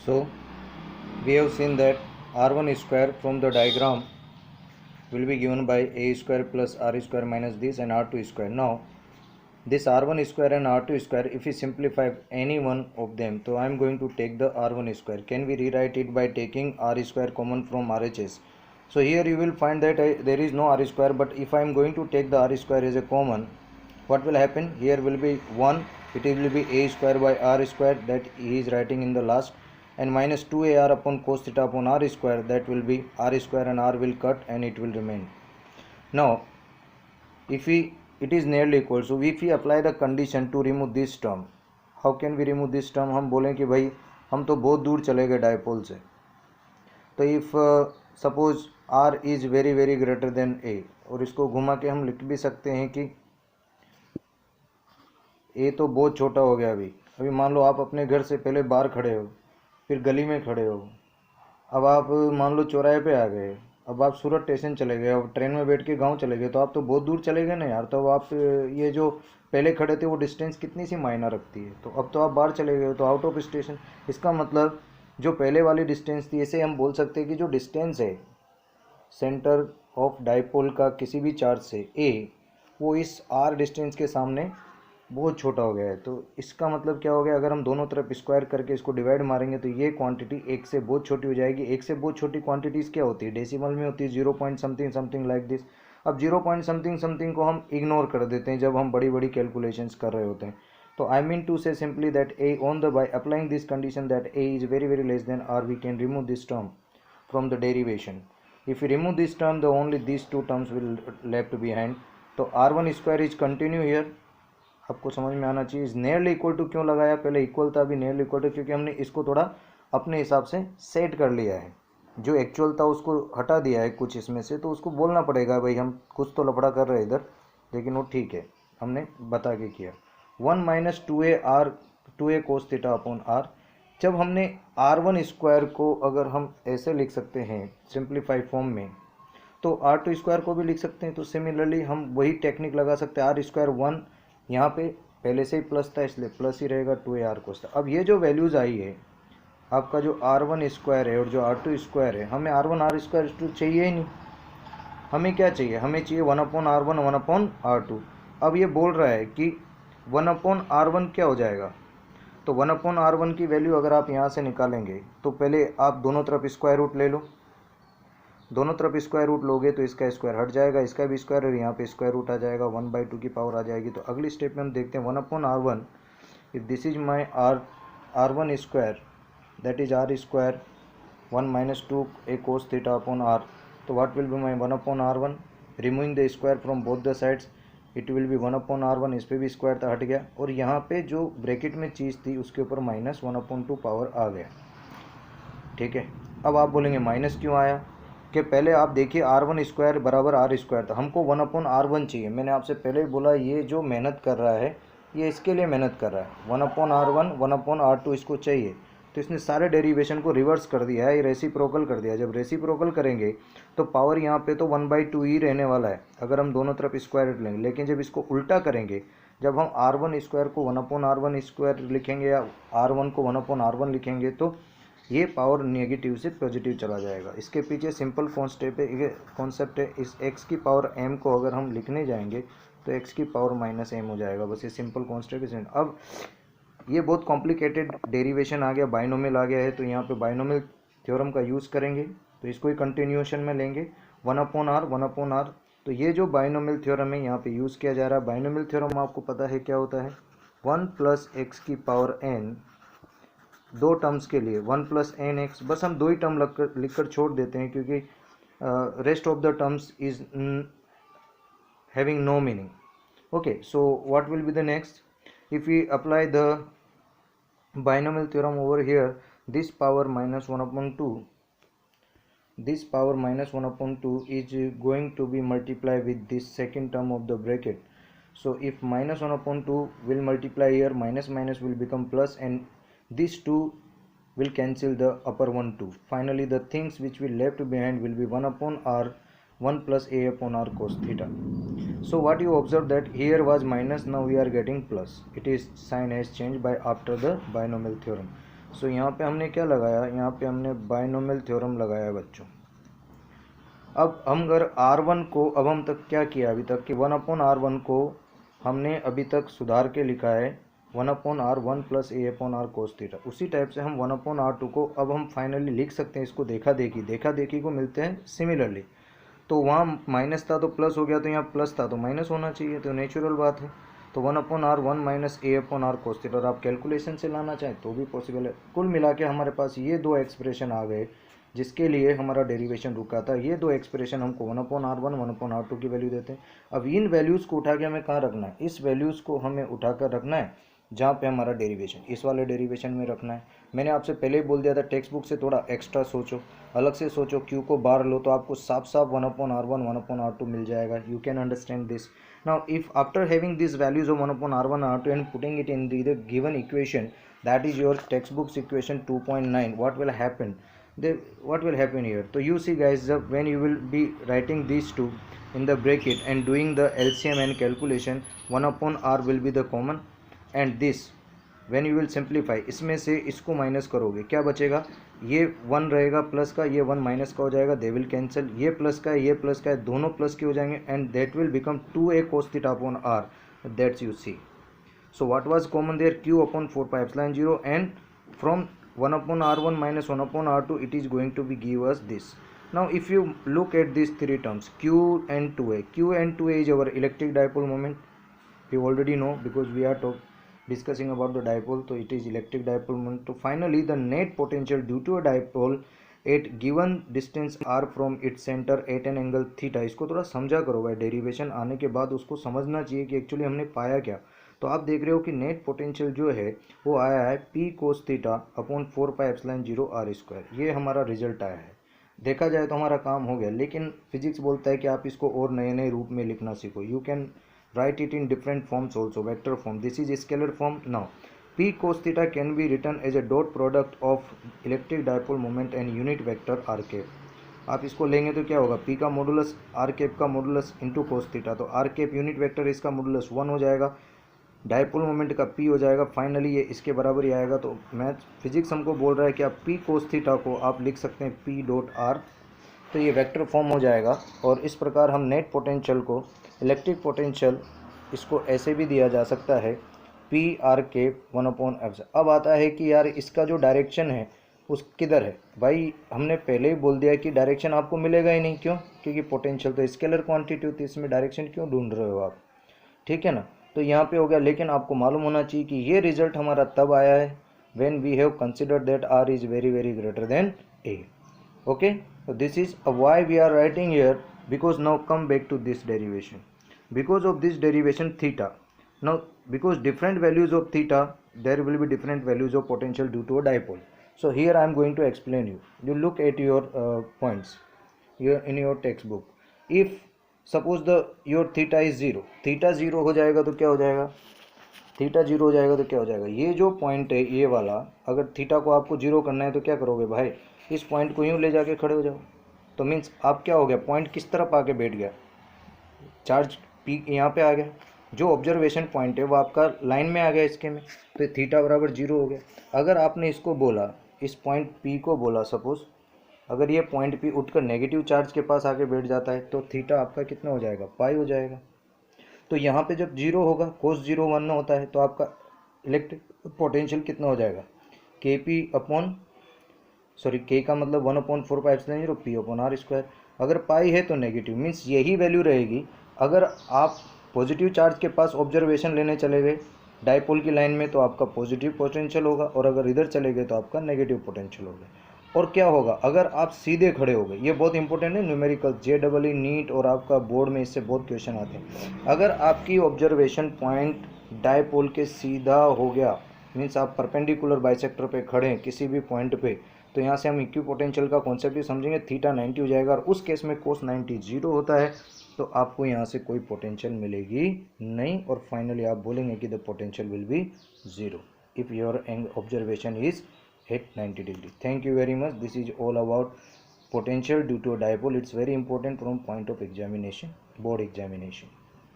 So we have seen that r1 square from the diagram will be given by a square plus r square minus this and r2 square. Now this r1 square and r2 square, if we simplify any one of them, so I am going to take the r1 square. Can we rewrite it by taking r square common from RHS? So here you will find that there is no r square, but if I am going to take the r square as a common, what will happen? Here will be 1, it will be a square by r square, that he is writing in the last, and minus 2ar upon cos theta upon r square, that will be r square and r will cut and it will remain. Now if it is nearly equal, so if we apply the condition to remove this term, how can we remove this term? हम बोलें कि भाई हम तो बहुत दूर चले गए डायपोल से, तो if suppose r is very very greater than a, और इसको घुमा के हम लिख भी सकते हैं कि a तो बहुत छोटा हो गया। अभी मान लो आप अपने घर से पहले बाहर खड़े हो, फिर गली में खड़े हो, अब आप मान लो चौराहे पे आ गए, अब आप सूरत स्टेशन चले गए, अब ट्रेन में बैठ के गांव चले गए, तो आप तो बहुत दूर चले गए ना यार। तो अब आप ये जो पहले खड़े थे वो डिस्टेंस कितनी सी मायना रखती है, तो अब तो आप बाहर चले गए, तो आउट ऑफ स्टेशन। इसका मतलब जो पहले वाली डिस्टेंस थी, ऐसे हम बोल सकते हैं कि जो डिस्टेंस है सेंटर ऑफ डाइपोल का किसी भी चार्ज से a, वो इस r डिस्टेंस के सामने बहुत छोटा हो गया है। तो इसका मतलब क्या हो गया, अगर हम दोनों तरफ स्क्वायर करके इसको डिवाइड मारेंगे तो ये क्वांटिटी एक से बहुत छोटी हो जाएगी। एक से बहुत छोटी क्वांटिटीज़ क्या होती है, डेसिमल में होती है 0 point something something like this. अब 0 पॉइंट समथिंग समथिंग को हम इग्नोर कर देते हैं जब हम बड़ी बड़ी कैलकुलेशंस कर रहे होते हैं। तो I mean to say simply that a on the by applying this condition that a is very very less than r, we can remove this term from the derivation. If we remove this term, the only these two terms will left behind. तो r1 square is continue here. आपको समझ में आना चाहिए। Is nearly equal to क्यों लगाया, पहले equal था, अभी नियरली इक्वल टू, क्योंकि हमने इसको थोड़ा अपने हिसाब से सेट कर लिया है। जो एक्चुअल था उसको हटा दिया है कुछ इसमें से, तो उसको बोलना पड़ेगा भाई हम कुछ तो लफड़ा कर रहे हैं इधर, लेकिन वो ठीक है, हमने बता के किया। 1 minus 2a cos theta upon r. जब हमने r1 स्क्वायर को अगर हम ऐसे लिख सकते हैं सिंप्लीफाई फॉर्म में, तो r2 स्क्वायर को भी लिख सकते हैं। तो सिमिलरली हम वही टेक्निक लगा सकते हैं। r स्क्वायर 1 यहाँ पे पहले से ही प्लस था, इसलिए प्लस ही रहेगा 2ar कोस। अब ये जो वैल्यूज़ आई है आपका, जो r1 स्क्वायर है और जो r2 स्क्वायर है, हमें r1 r स्क्वायर चाहिए ही नहीं। हमें क्या चाहिए, हमें चाहिए 1/r1 1/r2। अब ये बोल रहा है कि 1/r1 क्या हो जाएगा, तो 1/r1 की वैल्यू अगर आप यहाँ से निकालेंगे तो पहले आप दोनों तरफ स्क्वायर रूट ले लो। दोनों तरफ स्क्वायर रूट लोगे तो इसका स्क्वायर हट जाएगा, इसका भी स्क्वायर, और यहाँ पे स्क्वायर रूट आ जाएगा, 1/2 की पावर आ जाएगी। तो अगली स्टेप में हम देखते हैं 1/r1, if this is my r1 square, that is r square 1 minus 2a cos theta upon r। तो what will be my 1/r1, removing the square from both the sides, it will be 1/r1, इस पर भी square था, हट गया, और यहाँ पे जो ब्रैकेट में चीज़ थी उसके ऊपर माइनस 1/2 पावर आ गया। ठीक है, अब आप बोलेंगे माइनस क्यों आया, कि पहले आप देखिए r1 स्क्वायर बराबर r स्क्वायर था, हमको 1/r1 चाहिए। मैंने आपसे पहले ही बोला ये जो मेहनत कर रहा है ये इसके लिए मेहनत कर रहा है, 1/r1 1/r2 इसको चाहिए। तो इसने सारे डेरिवेशन को रिवर्स कर दिया है, ये रेसिप्रोकल कर दिया। जब रेसिप्रोकल करेंगे तो पावर यहाँ पे तो 1/2 ही रहने वाला है अगर हम दोनों तरफ स्क्वायर रूट लेंगे। लेकिन जब इसको उल्टा करेंगे, जब हम r1 स्क्वायर को 1/r1 स्क्वायर लिखेंगे या r1 को 1/r1 लिखेंगे, तो ये पावर नेगेटिव से पॉजिटिव चला जाएगा। इसके पीछे सिंपल कॉन्सेप्ट है। इस x की पावर m को अगर हम लिखने जाएंगे तो x की पावर माइनस m हो जाएगा। बस ये सिंपल कॉन्सेप्ट है। अब ये बहुत कॉम्प्लिकेटेड डेरिवेशन आ गया, बाइनोमियल आ गया है, तो यहाँ पे बाइनोमियल थ्योरम का यूज़ करेंगे, तो इसको ही कंटिन्यूएशन में लेंगे 1/r। तो ये जो बाइनोमियल थ्योरम है यहाँ पे यूज़ किया जा रहा है। बाइनोमियल थ्योरम आपको पता है क्या होता है, 1 प्लस एक्स की पावर n, दो टर्म्स के लिए 1 प्लस एन एक्स, बस हम दो ही टर्म लिख कर छोड़ देते हैं, क्योंकि rest of the terms is having no meaning. Okay, so what will be the next, if we apply the binomial theorem over here, this power minus 1/2, this power minus 1/2 is going to be multiplied with this second term of the bracket. So if minus 1/2 will multiply here, minus minus will become plus, and these two will cancel the upper one too. Finally the things which will left behind will be 1/r 1 plus a upon r cos theta. So what you observe that here was minus, now we are getting plus. It is sign has changed by after the binomial theorem. सो यहाँ पे हमने क्या लगाया, यहाँ पे हमने binomial theorem लगाया बच्चों। अब हम अगर R1 को, अब हम तक क्या किया अभी तक कि 1/R1 को हमने अभी तक सुधार के लिखा है 1/R1 plus A/R cos theta. उसी टाइप से हम 1/R2 को अब हम फाइनली लिख सकते हैं। इसको देखा देखी को मिलते हैं सिमिलरली। तो वहाँ माइनस था तो प्लस हो गया, तो यहाँ प्लस था तो माइनस होना चाहिए, तो नेचुरल बात है। तो 1/R1 minus A/R cos theta, और आप कैलकुलेशन से लाना चाहें तो भी पॉसिबल है। कुल मिला के हमारे पास ये दो एक्सप्रेशन आ गए जिसके लिए हमारा डेरिवेशन रुका था। ये दो एक्सप्रेशन हमको 1/R1 1/R2 की वैल्यू देते हैं। अब इन वैल्यूज़ को उठा के हमें कहाँ रखना है, इस वैल्यूज़ को हमें उठा कर रखना है जहाँ पे हमारा डेरिवेशन, इस वाले डेरिवेशन में रखना है। मैंने आपसे पहले ही बोल दिया था, टेक्स्ट बुक से थोड़ा एक्स्ट्रा सोचो, अलग से सोचो, क्यू को बाहर लो तो आपको साफ साफ 1/R1 1/R2 मिल जाएगा। You can understand this. Now if after having this values of 1/R1 R2 and putting it in the given equation, that is your textbook's equation 2.9, what will happen, what will happen here? So you see guys, when you will be writing these two in the bracket and doing the LCM and calculation, 1/R will be the common, and this when you will simplify, इसमें से इसको minus करोगे क्या बचेगा, ये 1 रहेगा plus का, ये 1 माइनस का हो जाएगा, दे विल कैंसिल, ये प्लस का है ये प्लस का है, दोनों प्लस के हो जाएंगे, and that will become 2a cos theta upon r, that's you see. So what was common there, q upon 4 pi epsilon 0, and from 1/R1 minus 1/R2 it is going to be give us this. Now if you look at these three terms, q and 2a, q and 2a is our electric dipole moment. We already know because we are discussing about the dipole, so it is electric dipole moment. So finally the net potential due to a dipole at given distance r from its center at an angle theta. इसको थोड़ा समझा करो भाई, derivation आने के बाद उसको समझना चाहिए कि एक्चुअली हमने पाया क्या। तो आप देख रहे हो कि नेट पोटेंशियल जो है वो आया है P cos थीटा अपॉन 4 पाई एप्सिलॉन 0 r स्क्वायर। ये हमारा रिजल्ट आया है। देखा जाए तो हमारा काम हो गया, लेकिन फिजिक्स बोलता है कि आप इसको और नए नए रूप में लिखना सीखो। You can write it in different forms also, vector form, this is scalar form. Now P cos theta can be written as a dot product of electric dipole moment and unit vector r cap. आप इसको लेंगे तो क्या होगा, P का modulus r cap का modulus into cos theta, तो r cap unit vector इसका मॉडुलस 1 हो जाएगा, डायपोल मोमेंट का P हो जाएगा, फाइनली ये इसके बराबर ही आएगा। तो मैथ फिजिक्स हमको बोल रहा है कि आप P cos थीटा को आप लिख सकते हैं P डॉट R, तो ये वेक्टर फॉर्म हो जाएगा। और इस प्रकार हम नेट पोटेंशियल को, इलेक्ट्रिक पोटेंशियल, इसको ऐसे भी दिया जा सकता है P R के 1/f। अब आता है कि यार इसका जो डायरेक्शन है उस किधर है, भाई हमने पहले ही बोल दिया कि डायरेक्शन आपको मिलेगा ही नहीं, क्यों, क्योंकि पोटेंशियल तो स्केलर क्वांटिटी होती है, इसमें डायरेक्शन क्यों ढूंढ रहे हो आप, ठीक है ना। तो यहाँ पे हो गया, लेकिन आपको मालूम होना चाहिए कि ये रिजल्ट हमारा तब आया है when we have considered that r is very very greater than a। Okay, so this is why we are writing here, because now come back to this derivation, because of this derivation theta. Now because different values of theta, there will be different values of potential due to a dipole. So here I am going to explain you. You look at your points here in your textbook. If suppose the your theta is 0, theta 0 हो जाएगा तो क्या हो जाएगा, theta 0 हो जाएगा तो क्या हो जाएगा, ये जो पॉइंट है ये वाला, अगर थीटा को आपको 0 करना है तो क्या करोगे भाई, इस पॉइंट को यूँ ले जाके खड़े हो जाओ। तो मीन्स आप क्या हो गया, पॉइंट किस तरफ आके बैठ गया, चार्ज पी यहाँ पे आ गया, जो ऑब्जर्वेशन पॉइंट है वो आपका लाइन में आ गया इसके में, तो थीटा बराबर 0 हो गया। अगर आपने इसको बोला, इस पॉइंट पी को बोला, सपोज अगर ये पॉइंट पी उठकर नेगेटिव चार्ज के पास आके बैठ जाता है तो थीटा आपका कितना हो जाएगा, पाई हो जाएगा। तो यहाँ पे जब 0 होगा, कोस 0 1 होता है, तो आपका इलेक्ट्रिक पोटेंशियल कितना हो जाएगा, के पी अपॉन, सॉरी के का मतलब 1/4 pi epsilon 0 P upon r square. अगर पाई है तो नेगेटिव, मीन्स यही वैल्यू रहेगी। अगर आप पॉजिटिव चार्ज के पास ऑब्जर्वेशन लेने चले गए डायपोल की लाइन में तो आपका पॉजिटिव पोटेंशियल होगा, और अगर इधर चले गए तो आपका नेगेटिव पोटेंशियल होगा। और क्या होगा, अगर आप सीधे खड़े हो गए, ये बहुत इंपॉर्टेंट है, न्यूमेरिकल JEE नीट और आपका बोर्ड में इससे बहुत क्वेश्चन आते हैं। अगर आपकी ऑब्जर्वेशन पॉइंट डायपोल के सीधा हो गया, मीन्स आप परपेंडिकुलर बाइसेक्टर पे खड़े हैं किसी भी पॉइंट पे, तो यहाँ से हम इक्वी पोटेंशियल का कॉन्सेप्ट भी समझेंगे, थीटा 90 हो जाएगा, और उस केस में कोस 90 0 होता है, तो आपको यहाँ से कोई पोटेंशियल मिलेगी नहीं, और फाइनली आप बोलेंगे कि the potential will be 0 if your observation is at 90 degree. Thank you very much. This is all about potential due to a dipole. It's very important from point of examination, board examination.